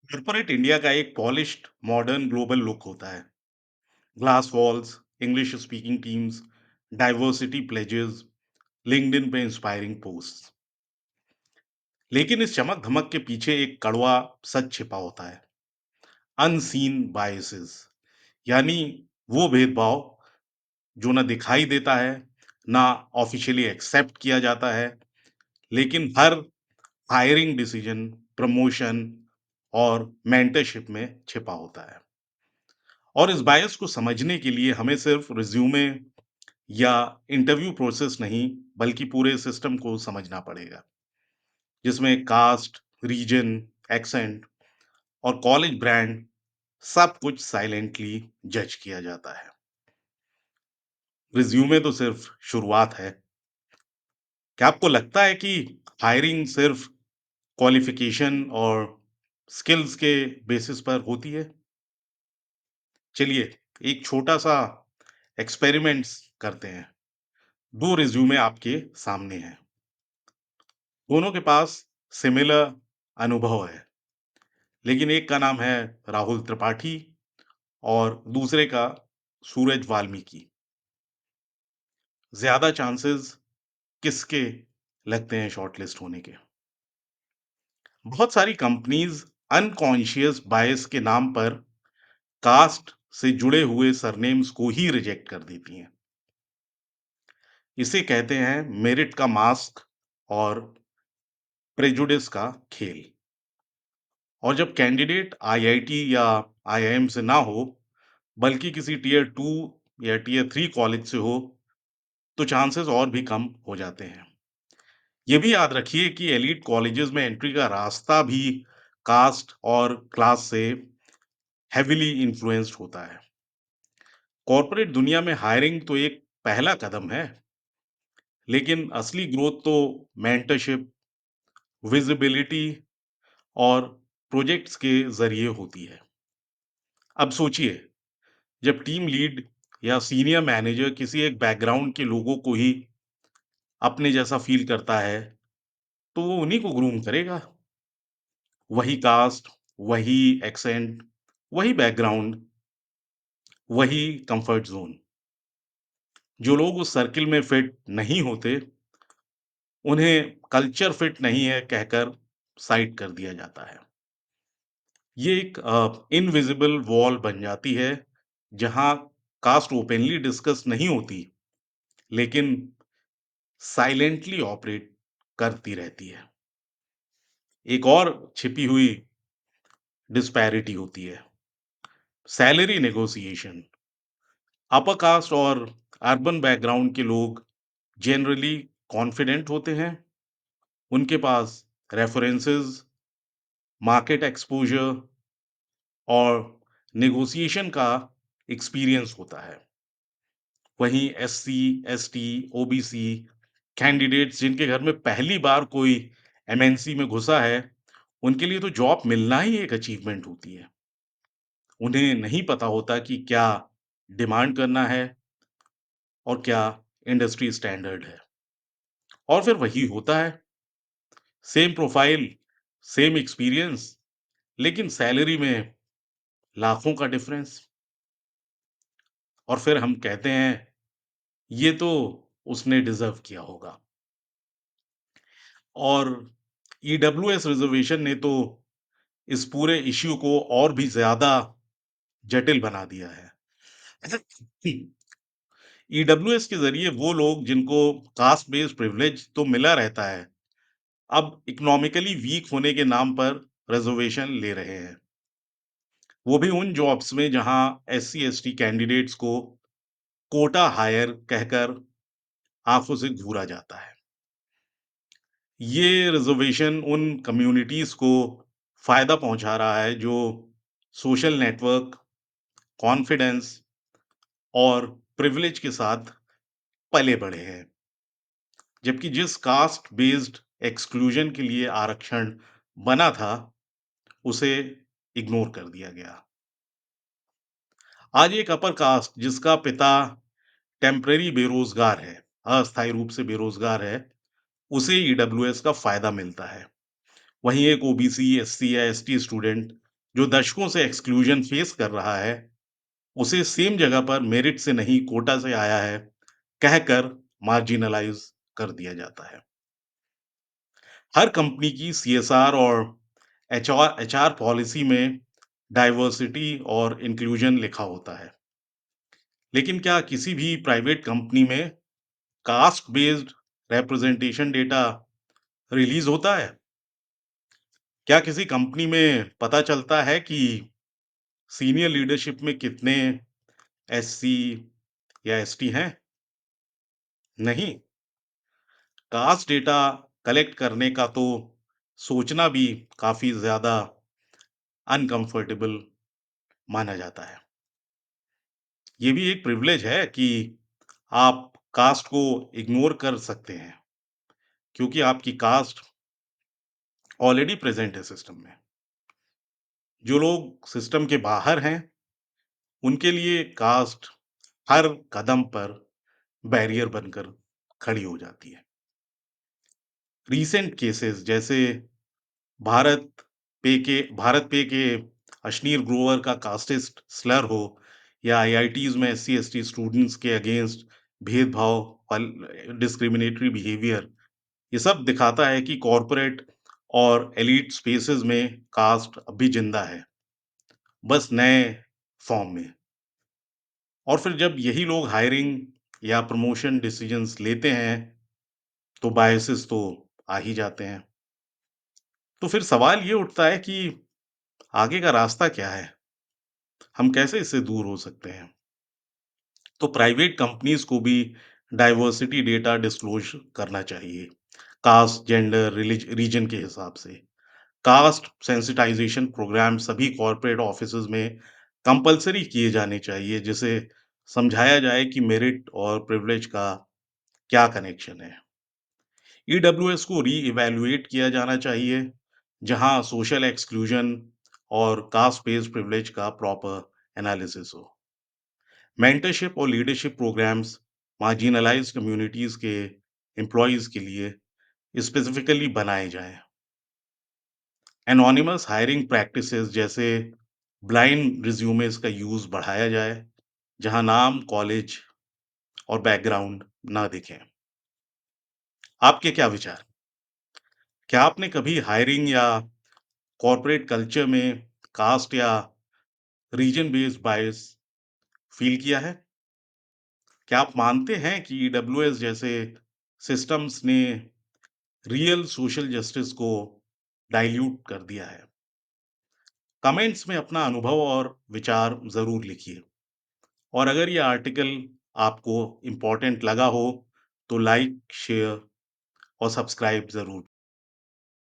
Corporate India का एक polished modern global look होता है। Glass walls, English speaking teams, diversity pledges, LinkedIn पे इंस्पायरिंग पोस्ट। लेकिन इस चमक धमक के पीछे एक कड़वा सच छिपा होता है। अनसीन बायसेस, यानी वो भेदभाव जो ना दिखाई देता है, ना ऑफिशियली एक्सेप्ट किया जाता है, लेकिन हर हायरिंग डिसीजन, प्रमोशन और मेंटरशिप में छिपा होता है। और इस बायस को समझने के लिए हमें सिर्फ रिज्यूमे या इंटरव्यू प्रोसेस नहीं, बल्कि पूरे सिस्टम को समझना पड़ेगा, जिसमें कास्ट, रीजन, एक्सेंट और कॉलेज ब्रांड सब कुछ साइलेंटली जज किया जाता है। रिज्यूमे तो सिर्फ शुरुआत है। क्या आपको लगता है कि हायरिंग सिर्फ क्वालिफिकेशन और स्किल्स के बेसिस पर होती है? चलिए, एक छोटा सा एक्सपेरिमेंट्स करते हैं। दो रिज्यूमे आपके सामने हैं। दोनों के पास सिमिलर अनुभव है, लेकिन एक का नाम है राहुल त्रिपाठी और दूसरे का सूरज वाल्मीकि। ज्यादा चांसेस किसके लगते हैं शॉर्टलिस्ट होने के? बहुत सारी कंपनीज अनकॉन्शियस बायस के नाम पर कास्ट से जुड़े हुए सरनेम्स को ही रिजेक्ट कर देती हैं। इसे कहते हैं मेरिट का मास्क और प्रेजुडिस का खेल। और जब कैंडिडेट आईआईटी या आईआईएम से ना हो, बल्कि किसी टियर 2 या टियर 3 कॉलेज से हो, तो चांसेस और भी कम हो जाते हैं। ये भी याद रखिए कि एलीट कॉलेजेस में एंट्री का रास्ता भी कास्ट और क्लास से हेवीली इन्फ्लुएंस्ड होता है। कॉर्पोरेट दुनिया में हायरिंग तो एक पहला कदम है, लेकिन असली ग्रोथ तो मेंटरशिप, विजिबिलिटी और प्रोजेक्ट्स के जरिए होती है। अब सोचिए, जब टीम लीड या सीनियर मैनेजर किसी एक बैकग्राउंड के लोगों को ही अपने जैसा फील करता है, तो वो उन्हीं को ग्रूम करेगा। वही कास्ट, वही एक्सेंट, वही बैकग्राउंड, वही कंफर्ट जोन। जो लोग उस सर्किल में फिट नहीं होते, उन्हें कल्चर फिट नहीं है कहकर साइड कर दिया जाता है। ये एक इनविजिबल वॉल बन जाती है, जहां कास्ट ओपनली डिस्कस नहीं होती, लेकिन साइलेंटली ऑपरेट करती रहती है। एक और छिपी हुई डिस्पैरिटी होती है, सैलरी नेगोशिएशन। अपर कास्ट और अर्बन बैकग्राउंड के लोग जनरली कॉन्फिडेंट होते हैं। उनके पास रेफरेंसेस, मार्केट एक्सपोजर और नेगोशिएशन का एक्सपीरियंस होता है। वहीं एससी, एसटी, ओबीसी कैंडिडेट्स जिनके घर में पहली बार कोई एमएनसी में घुसा है, उनके लिए तो जॉब मिलना ही एक अचीवमेंट होती है। उन्हें नहीं पता होता कि क्या डिमांड करना है और क्या इंडस्ट्री स्टैंडर्ड है। और फिर वही होता है, सेम प्रोफाइल, सेम एक्सपीरियंस, लेकिन सैलरी में लाखों का डिफरेंस। और फिर हम कहते हैं, ये तो उसने डिजर्व किया होगा। और ईडब्ल्यूएस रिजर्वेशन ने तो इस पूरे इश्यू को और भी ज्यादा जटिल बना दिया है। ईडब्ल्यूएस के जरिए वो लोग जिनको कास्ट बेस्ड प्रिविलेज तो मिला रहता है, अब इकोनॉमिकली वीक होने के नाम पर रिजर्वेशन ले रहे हैं। वो भी उन जॉब्स में जहां एससी एसटी कैंडिडेट्स को कोटा हायर कहकर आंखों से घूरा जाता है। ये रिजर्वेशन उन कम्युनिटीज को फायदा पहुंचा रहा है जो सोशल नेटवर्क, कॉन्फिडेंस और प्रिविलेज के साथ पले बढ़े हैं। जबकि जिस कास्ट बेस्ड एक्सक्लूजन के लिए आरक्षण बना था, उसे इग्नोर कर दिया गया। आज एक अपर कास्ट जिसका पिता टेम्परेरी बेरोजगार है, अस्थायी रूप से बेरोजगार है, उसे ईडब्ल्यूएस का फायदा मिलता है। वहीं एक ओबीसी, एससी या एसटी स्टूडेंट जो दशकों से एक्सक्लूजन फेस कर रहा है, उसे सेम जगह पर मेरिट से नहीं कोटा से आया है, कहकर मार्जिनलाइज़ कर दिया जाता है। हर कंपनी की सीएसआर और एचआर पॉलिसी में डाइवर्सिटी और इंक्लूजन लिखा होता है। लेकिन क्या किसी भी प्राइवेट कंपनी में caste based representation data release होता है? क्या किसी कंपनी में पता चलता है कि सीनियर लीडरशिप में कितने एससी या एसटी हैं? नहीं। कास्ट डेटा कलेक्ट करने का तो सोचना भी काफ़ी ज़्यादा अनकम्फर्टेबल माना जाता है। ये भी एक प्रिविलेज है कि आप कास्ट को इग्नोर कर सकते हैं, क्योंकि आपकी कास्ट ऑलरेडी प्रेज़ेंट है सिस्टम में। जो लोग सिस्टम के बाहर हैं, उनके लिए कास्ट हर कदम पर बैरियर बनकर खड़ी हो जाती है। रीसेंट केसेस जैसे भारत पे के अशनीर ग्रोवर का कास्टिस्ट स्लर हो या आईआईटीज़ में एससी-एसटी स्टूडेंट्स के अगेंस्ट भेदभाव डिस्क्रिमिनेटरी बिहेवियर, ये सब दिखाता है कि कॉर्पोरेट और एलीट स्पेसेस में कास्ट अब भी जिंदा है, बस नए फॉर्म में। और फिर जब यही लोग हायरिंग या प्रमोशन डिसीजंस लेते हैं, तो बायसेस तो आ ही जाते हैं। तो फिर सवाल ये उठता है कि आगे का रास्ता क्या है? हम कैसे इससे दूर हो सकते हैं? तो प्राइवेट कंपनीज़ को भी डाइवर्सिटी डेटा डिस्क्लोज़ करना चाहिए, कास्ट, जेंडर, रीजन के हिसाब से। कास्ट सेंसिटाइजेशन प्रोग्राम सभी कॉर्पोरेट ऑफिसेज़ में कंपल्सरी किए जाने चाहिए, जिसे समझाया जाए कि मेरिट और प्रिविलेज का क्या कनेक्शन है। ईडब्ल्यूएस को री-इवैल्यूएट किया जाना चाहिए, जहां सोशल एक्सक्लूजन और कास्ट बेस्ड प्रिविलेज का प्रॉपर एनालिसिस हो। मेंटरशिप और लीडरशिप प्रोग्राम्स मार्जिनलाइज्ड कम्युनिटीज के एम्प्लॉयज के लिए स्पेसिफिकली बनाए जाएं। एनोनिमस हायरिंग प्रैक्टिसेस जैसे ब्लाइंड रिज्यूमेस का यूज बढ़ाया जाए, जहां नाम, कॉलेज और बैकग्राउंड ना दिखें। आपके क्या विचार? क्या आपने कभी हायरिंग या कॉर्पोरेट कल्चर में कास्ट या रीजन बेस्ड बायस फील किया है? क्या आप मानते हैं कि ईडब्ल्यूएस जैसे सिस्टम्स ने रियल सोशल जस्टिस को डाइल्यूट कर दिया है? कमेंट्स में अपना अनुभव और विचार ज़रूर लिखिए। और अगर ये आर्टिकल आपको इम्पोर्टेंट लगा हो, तो लाइक, शेयर और सब्सक्राइब ज़रूर